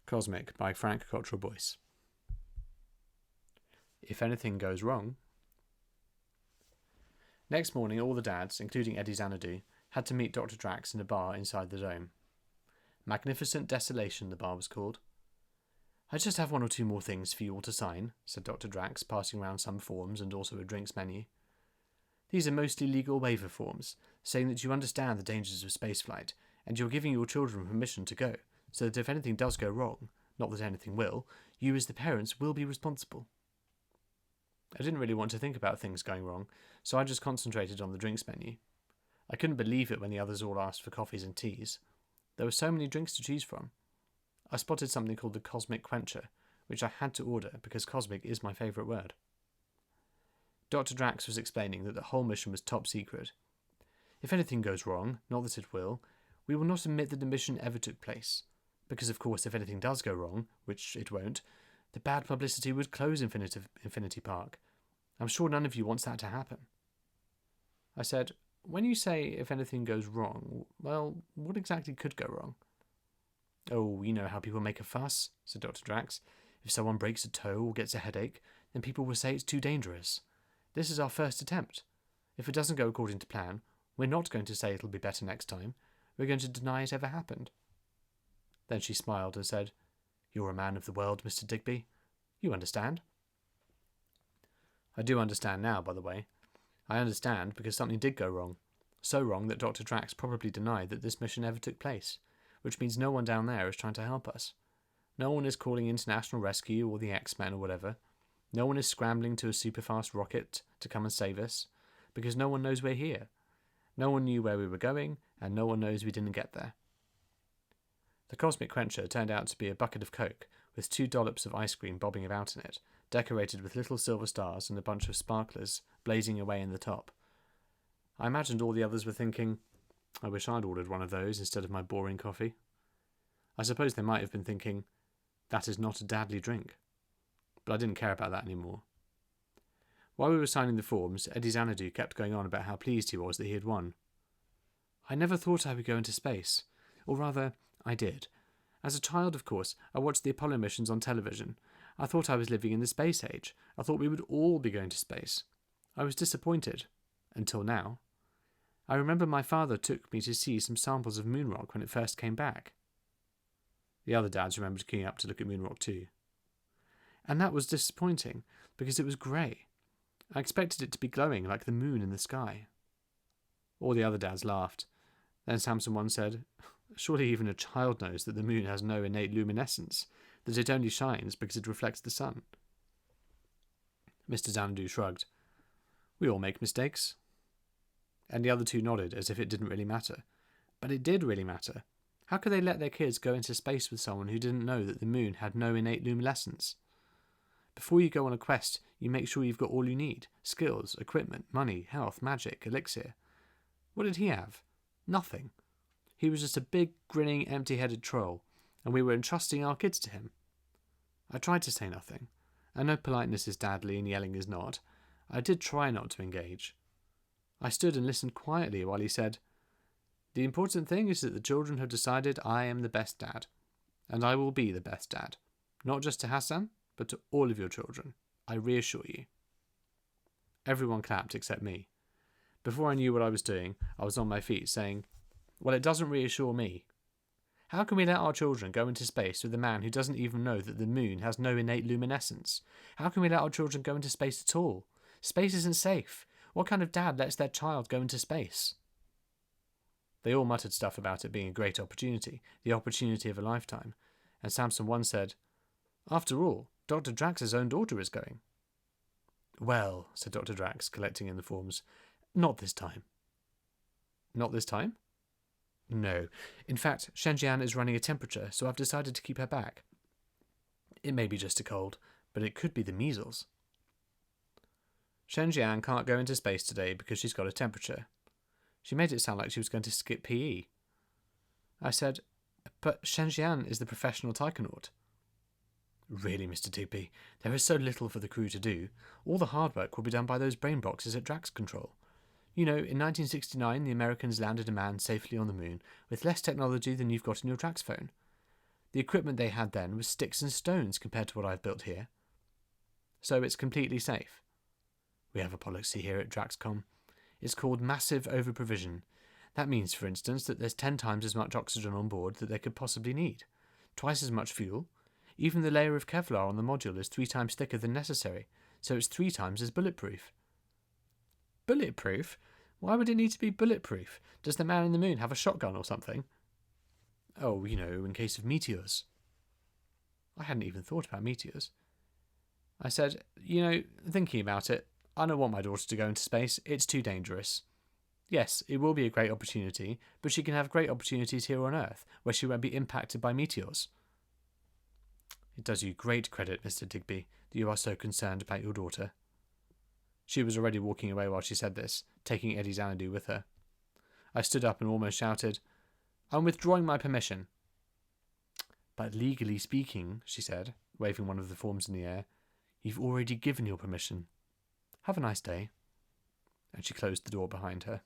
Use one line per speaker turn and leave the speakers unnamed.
Cosmic by Frank Cottrell Boyce. If anything goes wrong. Next morning, all the dads, including Eddie Xanadu, had to meet Dr. Drax in a bar inside the dome. Magnificent Desolation, the bar was called. "I just have one or two more things for you all to sign," said Dr. Drax, passing round some forms and also a drinks menu. "These are mostly legal waiver forms, saying that you understand the dangers of spaceflight, and you're giving your children permission to go, so that if anything does go wrong, not that anything will, you as the parents will be responsible." I didn't really want to think about things going wrong, so I just concentrated on the drinks menu. I couldn't believe it when the others all asked for coffees and teas. There were so many drinks to choose from. I spotted something called the Cosmic Quencher, which I had to order because cosmic is my favourite word. Dr. Drax was explaining that the whole mission was top secret. If anything goes wrong, not that it will, we will not admit that the mission ever took place, because of course if anything does go wrong, which it won't, the bad publicity would close Infinity Park. I'm sure none of you wants that to happen. I said, "When you say if anything goes wrong, well, what exactly could go wrong?" "Oh, you know how people make a fuss," said Dr. Drax. "If someone breaks a toe or gets a headache, then people will say it's too dangerous. This is our first attempt. If it doesn't go according to plan, we're not going to say it'll be better next time. We're going to deny it ever happened." Then she smiled and said, "You're a man of the world, Mr. Digby. You understand." I do understand now, by the way. I understand because something did go wrong. So wrong that Dr. Drax probably denied that this mission ever took place, which means no one down there is trying to help us. No one is calling International Rescue or the X-Men or whatever. No one is scrambling to a super-fast rocket to come and save us, because no one knows we're here. No one knew where we were going, and no one knows we didn't get there. The Cosmic Quencher turned out to be a bucket of Coke, with 2 dollops of ice cream bobbing about in it, decorated with little silver stars and a bunch of sparklers blazing away in the top. I imagined all the others were thinking, "I wish I'd ordered one of those instead of my boring coffee." I suppose they might have been thinking, "That is not a dadly drink." But I didn't care about that anymore. While we were signing the forms, Eddie Xanadu kept going on about how pleased he was that he had won. "I never thought I would go into space. Or rather, I did. As a child, of course, I watched the Apollo missions on television. I thought I was living in the space age. I thought we would all be going to space. I was disappointed. Until now. I remember my father took me to see some samples of moon rock when it first came back." The other dads remembered queuing up to look at moon rock too. "And that was disappointing, because it was grey. I expected it to be glowing like the moon in the sky." All the other dads laughed. Then Samson One said, "Surely even a child knows that the moon has no innate luminescence, that it only shines because it reflects the sun." Mr. Xanadu shrugged. "We all make mistakes." And the other two nodded as if it didn't really matter. But it did really matter. How could they let their kids go into space with someone who didn't know that the moon had no innate luminescence? Before you go on a quest, you make sure you've got all you need: skills, equipment, money, health, magic, elixir. What did he have? Nothing. He was just a big, grinning, empty-headed troll, and we were entrusting our kids to him. I tried to say nothing. I know politeness is dadly and yelling is not. I did try not to engage. I stood and listened quietly while he said, "The important thing is that the children have decided I am the best dad. And I will be the best dad. Not just to Hassan, but to all of your children. I reassure you." Everyone clapped except me. Before I knew what I was doing, I was on my feet saying, "Well, it doesn't reassure me. How can we let our children go into space with a man who doesn't even know that the moon has no innate luminescence? How can we let our children go into space at all? Space isn't safe. What kind of dad lets their child go into space?" They all muttered stuff about it being a great opportunity, the opportunity of a lifetime, and Samson One said, "After all, Dr. Drax's own daughter is going." "Well," said Dr. Drax, collecting in the forms, "not this time." "Not this time?" "No. In fact, Shenjian is running a temperature, so I've decided to keep her back. It may be just a cold, but it could be the measles." "Shenjian can't go into space today because she's got a temperature." She made it sound like she was going to skip PE. I said, "But Shenjian is the professional taikonaut." "Really, Mr. Digby, there is so little for the crew to do. All the hard work will be done by those brain boxes at Drax Control. You know, in 1969, the Americans landed a man safely on the moon with less technology than you've got in your Drax phone. The equipment they had then was sticks and stones compared to what I've built here. So it's completely safe. We have a policy here at Draxcom. It's called massive overprovision. That means, for instance, that there's 10 times as much oxygen on board that they could possibly need, twice as much fuel. Even the layer of Kevlar on the module is 3 times thicker than necessary, so it's 3 times as bulletproof. Bulletproof? Why would it need to be bulletproof? Does the man in the moon have a shotgun or something? Oh, in case of meteors. I hadn't even thought about meteors. I said, thinking about it, I don't want my daughter to go into space. It's too dangerous. Yes, it will be a great opportunity, but she can have great opportunities here on Earth, where she won't be impacted by meteors. It does you great credit, Mr. Digby, that you are so concerned about your daughter. She was already walking away while she said this, taking Eddie Xanadu with her. I stood up and almost shouted, I'm withdrawing my permission. But legally speaking, she said, waving one of the forms in the air, you've already given your permission. Have a nice day. And she closed the door behind her.